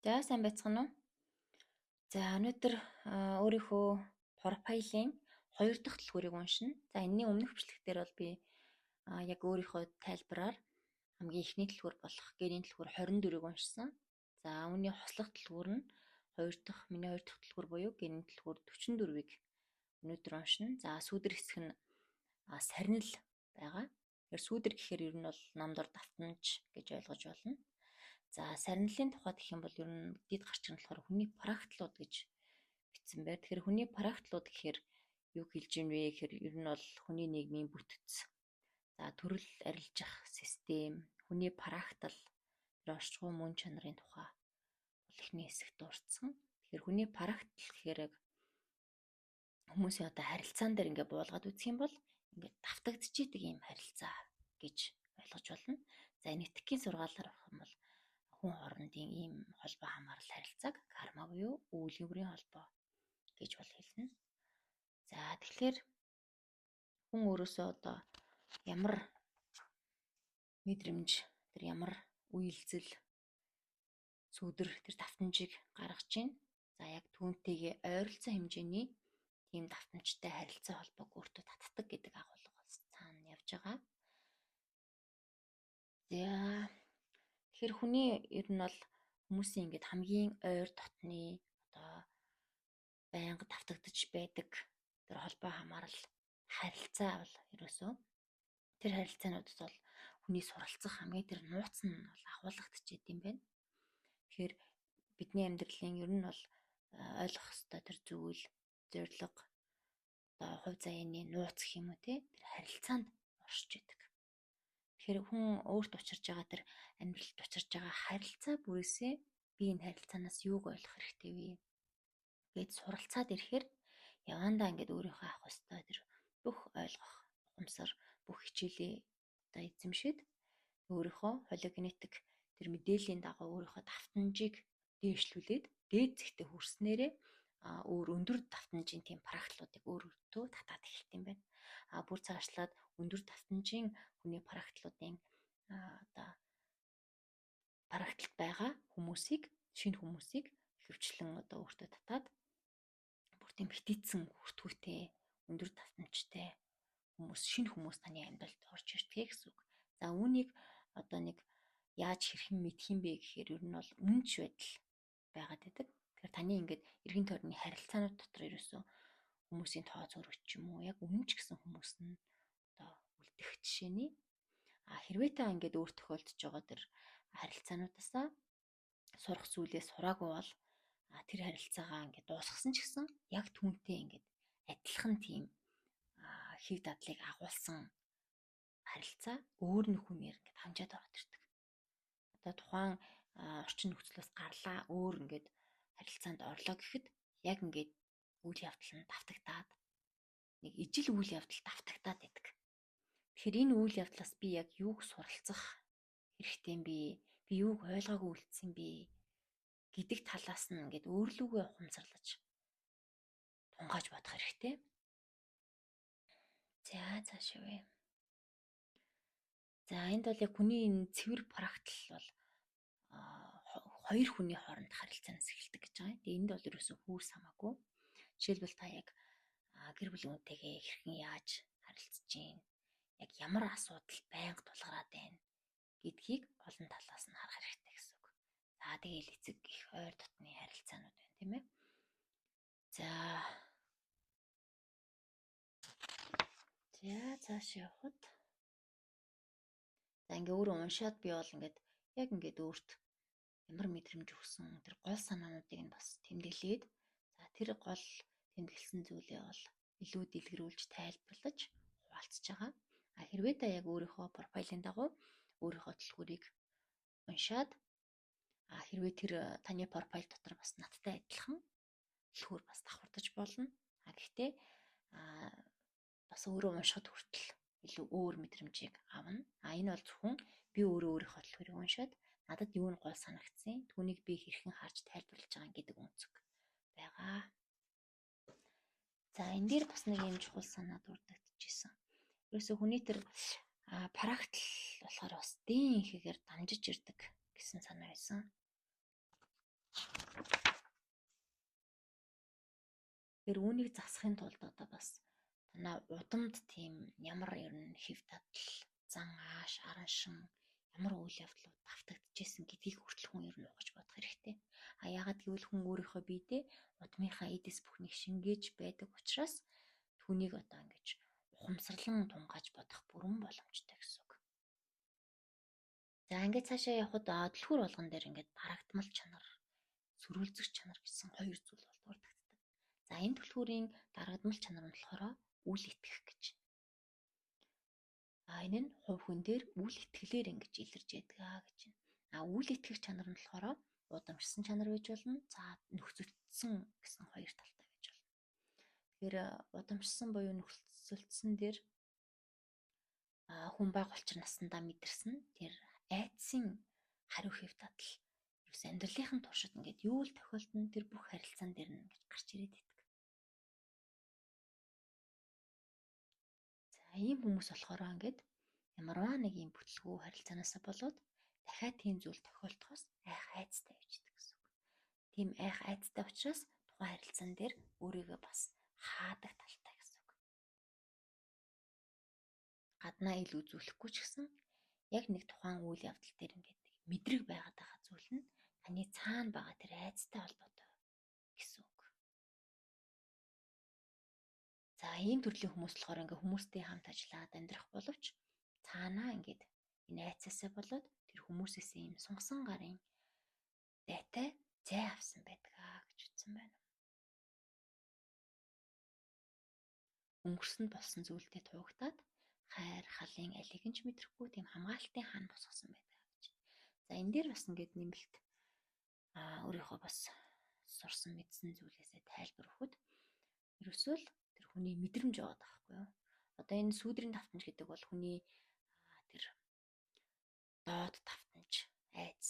За сайн байцгаана уу? За өнөөдөр өөрийнхөө профилийн 2 дахь дэлгүүрийг уншина. За энэний өмнөх бичлэгтэр бол би яг өөрийнхөө тайлбараар хамгийн эхний дэлгүүр болох гэрийн дэлгүүр 24-ийг уншсан. За үүний хослох дэлгүүр нь миний 2 дахь дэлгүүр буюу гэрийн дэлгүүр 44-ийг өнөөдөр уншина. За сүүдэр хэсэг нь сарнил байгаа. Тэгэхээр сүүдэр гэхээр ер нь бол намдор давтамж гэж ойлгож болно. За сарнилын тухай гэх юм бол ер нь дид гарчиг нь болохоор хүний практикууд гэж бичсэн байна. Тэгэхээр хүний практикууд гэхээр юу хэлж юм бэ гэхээр ер нь бол хүний нийгмийн бүтэц. За төрөл арилжах систем, хүний практик, орчгоо мөн чанарын тухай бол ихний хэсэгт дурдсан. Тэгэхээр хүний практик гэхээр хүмүүсийн одоо харилцаан дээр ингээ буулгаад үзэх юм бол ингээ давтагдж идэг юм харилцаа гэж ойлгож болно. За энэ этикийн сургаалаар авах юм бол хүн хоорондын ийм холбоо хамаарал харилцааг карма буюу үйл яврын холбоо гэж бол хэлнэ. За тэгэхээр хүн өөрөөсөө одоо ямар мэдрэмж, тэр ямар үйлдэл, сүдэр тэр давтамжийг гаргаж чинь. За яг түүнтэйгээ ойролцоо хэмжээний тийм давтамжтай харилцаа холбоог өөртөө татдаг гэдэг агуулга бас цаана явж байгаа. За тэгэхээр хүний ер нь бол хүмүүсийн ингээд хамгийн ойр дотны одоо байнга давтагдж байдаг тэр холбоо хамаарал харилцаа бол ерөөсөө тэр харилцаануудад бол хүний суралцах хамгийн тэр нууц нь бол агуулгадчихэд юм байна. Тэгэхээр бидний амьдралын ер нь бол ойлгох ёстой тэр зүйл, зорилго, одоо хувь заяаны нууц гэх юм уу те тэр харилцаанд оршиж идэг. Тэгэхээр хүн өөрт учирж байгаа тэр амьдралд учирж байгаа харилцаа бүрээсээ би энэ харилцаанаас юуг ойлгох хэрэгтэй вэ гэж суралцаад ирэхээр явандаа ингээд өөрийнхөө авах ёстой тэр бүх ойлгох ухамсар, бүх хичээлээ одоо эзэмшээд өөрийнхөө хологенетик тэр мэдээллийн дагуу өөрийнхөө давтамжийг дээшлүүлээд дээд зэгтээ хүрснээрээ өөр өндөр давтамжийн тийм практикуудыг өөртөө татаад эхэлт юм байна. Бүр цаашлаад өндөр давтамжийн хүний практикуудын одоо практикт байгаа шинэ хүмүүсийг хөвчлэн одоо өөртөө татаад бүр тийм битээдсэн хүртгүүтэй өндөр давтамжтай шинэ хүмүүс таны амьдралд орж ирдэг гэсэн үг. За үүнийг одоо нэг яаж хэрхэн мэдх юм бэ гэхээр ер нь бол үнэнч байдал байгаад байдаг. Тэгэхээр таны ингээд эргэн тойрны харилцаанууд дотор ерөөсөө хүмүүсийн тоо зөрөг ч юм уу яг үнэнч гэсэн хүмүүс нь одоо үлдэх жишээний хэрвээ та ингээд өөр тохиолдож байгаа тэр харилцаануудаасаа сурах зүйлээ сураагүй бол тэр харилцаагаа ингээд дуусгасан ч гэсэн яг түүнтэй ингээд адилхан тийм хийг дадлыг агуулсан харилцаа өөр нэг хүнээр ингээд хамжаад ороод ирдэг. Одоо тухайн орчин нөхцлөөс гарлаа өөр ингээд харилцаанд орлоо гэхэд яг ингээд үйл явдал нь давтагдаад нэг ижил үйл явдал давтагдаад байдаг. Тэгэхээр энэ үйл явдлаас би яг юуг суралцах хэрэгтэй юм бэ? Би юуг ойлгоогүй үлдсэн бэ гэдэг талаас нь ингээд өөрлөгөө ухамсарлаж тунгааж бодох хэрэгтэй. За цаашаа вэ. За энд бол яг хүний энэ цэвэр практик бол хоёр хүний хооронд харилцаанаас эхэлдэг гэж байгаа. Тэгээ энд бол ерөөсөө хүүс хамаагүй. Жишээлбэл та яг гэр бүлийн хүнтэйгээ хэрхэн яаж харилцаж чинь, яг ямар асуудал байнга тулгараад байна гэдгийг олон талаас нь харах хэрэгтэй гэсэн үг. За тэгээл эцэг их ойр дотны харилцаанууд байна тийм ээ. За цааш явхад за ингээ өөрөө уншаад би бол яг ингээд өөрт ямар мэдрэмж өгсөн тэр гол санаануудыг нь бас тэмдэглээд за тэр гол тэмдэглэсэн зүйлээ бол илүү дэлгэрүүлж тайлбарлаж хуваалцж байгаа. Хэрвээ та яг өөрийнхөө профилийн дагуу өөрийнхөө дэлгүүрийг уншаад хэрвээ тэр таны профиль дотор бас надтай адилхан дэлгүүр бас давхардаж болно. Гэхдээ бас өөрөө уншихад хүртэл илүү өөр мэдрэмжийг авна. Энэ бол зөвхөн би өөрийнхөө дэлгүүрийг уншаад надад юу нь гол санагдсан, түүнийг би хэрхэн харж тайлбарлаж байгаа гэдэг үнцэг байгаа. За энэ дээр бас нэг юм чухал санаа дурддагчижсэн. Ерөөсөө хүний тэр практик болохоор бас дэн ихээр дамжиж ирдэг гэсэн санаа байсан. Тэгэхээр үүнийг засахын тулд одоо бас танаа удамд тийм ямар ер нь хэв дадал, зан ааш, араншин ямар үйл явдлууд давтагдчихсэн гэдгийг хүртэл хүн ер нь ухаж бодох хэрэгтэй. Яагаад гэвэл хүн өөрийнхөө биедээ удмынхаа эдис бүхнийг шингээж байдаг учраас түүнийг одоо ингэж ухамсарлан тунгааж бодох бүрэн боломжтой гэсэн үг. За ингээд цаашаа явхад дэлгүүр болгон дээр ингээд дарагдмал чанар, сөрүүлзэх чанар гэсэн хоёр зүйл бол дурддагддаг. За энэ түлхүүрийн дарагдмал чанар нь болохоор үл итгэх гэж. Энэ нь хувь хүн дээр үл итгэлээр ингэж илэрж яадаг гэж байна. Үл итгэх чанар нь болохоор удамшсан чанар байж болно. За нөхцөлдсөн гэсэн хоёр талтай байж болно. Тэгэхээр удамшсан буюу нөхцөлдсөн дээр хүн бага болчир насандаа мэдэрсэн тэр айдсын хариу хэв дадал ерөөс амьдралынхын туршид ингээд юу л тохиолдно тэр бүх харилцаан дээр нь ингэж гарч ирээд байдаг. За ийм хүмүүс болохоор ингээд ямарваа нэг юм бүтлгүү харилцаанаасаа болоод дахиад тийм зүйл тохиолдохоос айх айцтай байж идэг гэсэн үг. Тийм айх айцтай учраас тухайн харилцаан дээр өөрийгөө бас хаадаг талтай гэсэн үг. Гаднаа ил үзүүлэхгүй ч гэсэн яг нэг тухайн үйл явдал дээр ингээд мэдрэг байгаад байгаа зүйл нь таны цаана байгаа тэр айцтай холбоотой гэсэн үг. За ийм төрлийн хүмүүс болохоор ингээ хүмүүстэй хамт ажиллаад амьдрах боловч цаанаа ингээд энэ айцаасаа болоод тэр хүмүүсээс ийм сунгасан гарын дайтай зай авсан байдгаа гэж үздэн байна. Өнгөрсөнд болсон зүйлдээ туугтаад хайр, халын алийг нь ч мэдрэхгүй тийм хамгаалтын хаан босгосон байдаг гэж. За энэ дээр бас ингээд нэмэлт өөрийнхөө бас сурсан мэдсэн зүйлээсээ тайлбар өгөхөд ерөөсөө л тэр хүний мэдрэмж яваад байгаа байхгүй юу? Одоо энэ сүүдрийн давтамж гэдэг бол хүний тэр доод давтамж, айц,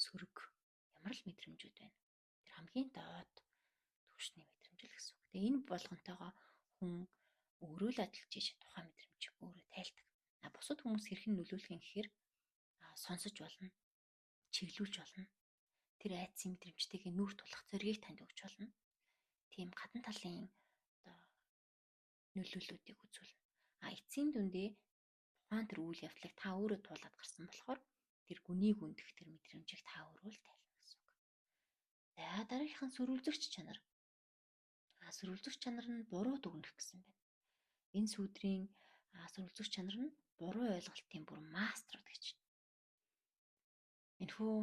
сөрөг ямар л мэдрэмжүүд байна. Тэр хамгийн доод түвшний мэдрэмж л гэсэн үг. Тэгээ энэ болгонтойгоо хүн өөрөө л адилж ийж тухайн мэдрэмж өөрөө тайлдаг. Бусад хүмүүс хэрхэн нөлөөлөх юм гэхээр сонсож болно, чиглүүлж болно. Тэр айцын мэдрэмжтэйгээ нүүр тулах зоригийг танд өгч болно. Тийм гадна талын одоо нөлөөллүүдийг үзүүлнэ. Эцсийн дүндээ тухайн тэр үйл явдлыг та өөрөө туулаад гарсан болохоор тэр гүнийг үндэх тэр мэдрэмжийг та өөрөө л тайлна гэсэн үг. За дараагийнх нь сөрүүлзэгч чанар. Сөрүүлзэгч чанар нь буруу дүгнэх гэсэн байна. Энэ сүудрийн сөрүүлзэгч чанар нь буруу ойлголтын бүр маструуд гэж. Энэхүү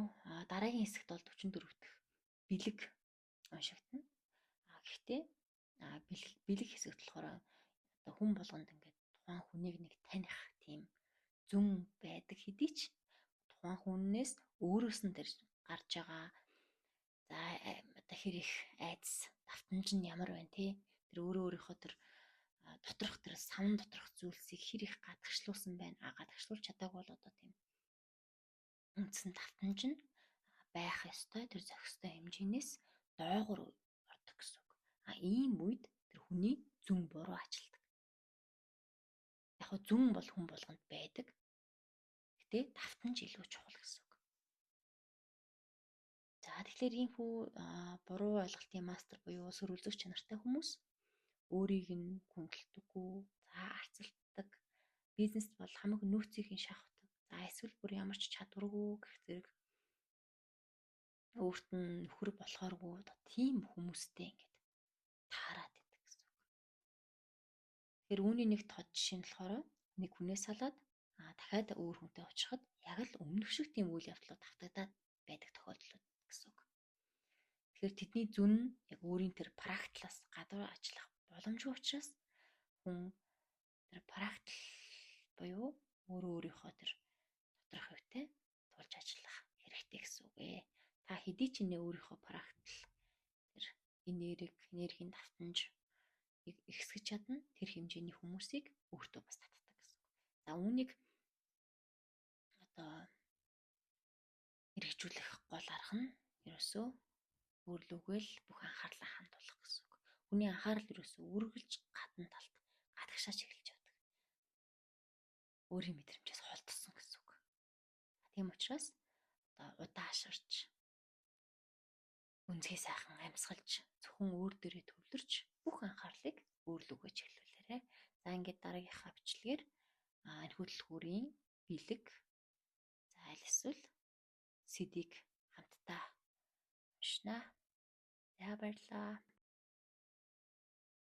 дараагийн хэсэгт бол 44 дэх бэлэг уншигдана. Гэхдээ бэлэг хэсэгт болохоор одоо хүн болгонд ингээд тухайн хүнийг нэг таних тийм зүн байдаг хэдий ч тухайн хүннээс өөрөөс нь тэр гарч байгаа за одоо хэр их айдас давтамж нь ямар байна те тэр өөрийнхөө тэр доторх тэр савн доторх зүйлсийг хэр их гадагшлуулсан байна. Гадагшлуулж чадаагүй бол одоо тийм үндсэн давтамж нь байх ёстой тэр зохистой хэмжээнээс доогуур ордог гэсэн үг. Ийм үед тэр хүний зүн буруу ажилдаг. Яг хөө зүн бол хүн болгонд байдаг. Гэтэ давтамж илүү чухал гэсэн үг. За тэгэхээр иймхүү буруу ойлголтын мастер буюу сөрүүлзэгч чанартай хүмүүс өөрийг нь хүндэлдэггүй, за арцалддаг, бизнест бол хамаг нөөцийг нь шавхдаг. За эсвэл бүр ямар ч чадваргүй гэх зэрэг өөрт нь нөхөр болохооргүй тийм хүмүүстэй ингээд таарад идэг гэсэн үг. Тэгэхээр үүний нэг тод жишээ нь болохоор нэг хүнээс салаад дахиад өөр хүнтэй уулзахад яг л өмнөх шиг тийм үйл явдлууд давтагдаад байдаг тохиолдлууд гэсэн үг. Тэгэхээр тэдний зүн нь яг өөрийн тэр практикаас гадуур ажиллах боломжгүй учраас хүн тэр практик буюу өөрийнхөө тэр доторх хөвтэй тулж ажиллах хэрэгтэй гэсэн үг ээ. Та хэдий ч өөрийнхөө практик тэр энергийн давтамж ихсгэж чадна тэр хэмжээний хүмүүсийг өөртөө бас татдаг гэсэн үг. За үүнийг одоо хэрэгжүүлэх гол арга нь ерөөсөө өөрлөгөөл бүх анхаарлаа хандуулах гэсэн үг. Хүний анхаарал ерөөсөө үргэлж гадна талд гадагшаа чиглэж явдаг. Өөрийн мэдрэмжээс холдсон гэсэн үг. Тийм учраас одоо удаашрч үнцгий сайхан амьсгалж зөвхөн өөр дээрээ төвлөрч бүх анхаарлыг өөр лүгөө чиглүүлээрэй. За ингээд дараагийнхаа бичлэгээр энэхүү төлхүүрийн бэлэг за аль эсвэл CD-г хамтдаа уншнаа. За баярлалаа.